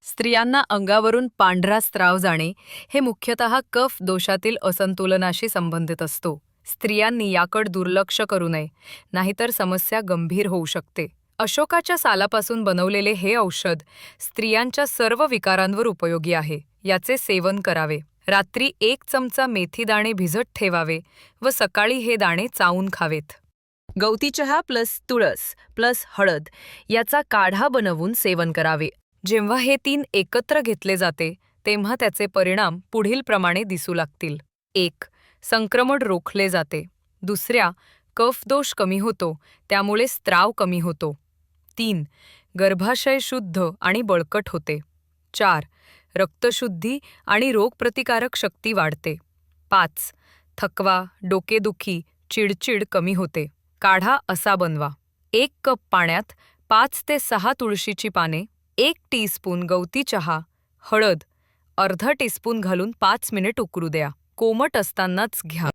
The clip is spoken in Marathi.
स्त्रियांना अंगावरून पांढरा स्त्राव जाणे हे मुख्यतः कफ दोषातील असंतुलनाशी संबंधित असतो. स्त्रियांनी याकडे दुर्लक्ष करू नये, नाहीतर समस्या गंभीर होऊ शकते. अशोकाच्या सालापासून बनवलेले हे औषध स्त्रियांच्या सर्व विकारांवर उपयोगी आहे. याचे सेवन करावे. रात्री 1 चमचा मेथी दाणे भिजत ठेवावे व सकाळी हे दाणे चावून खावेत. गवती चहा प्लस तुळस प्लस हळद याचा काढा बनवून सेवन करावे. जेव्हा हे 3 एकत्र घेतले जाते तेव्हा त्याचे परिणाम पुढीलप्रमाणे दिसू लागतील. 1. संक्रमण रोखले जाते. 2. कफदोष कमी होतो, त्यामुळे स्त्राव कमी होतो. 3. गर्भाशय शुद्ध आणि बळकट होते. 4. रक्तशुद्धी आणि रोगप्रतिकारक शक्ती वाढते. 5. थकवा, डोकेदुखी, चिडचिड कमी होते. काढा असा बनवा. 1 कप पाण्यात 5 ते 6 तुळशीची पाने, 1 टीस्पून गवती चहा, हळद, अर्धा टीस्पून घालून 5 मिनिट उकळू द्या. कोमट असतानाच घ्या.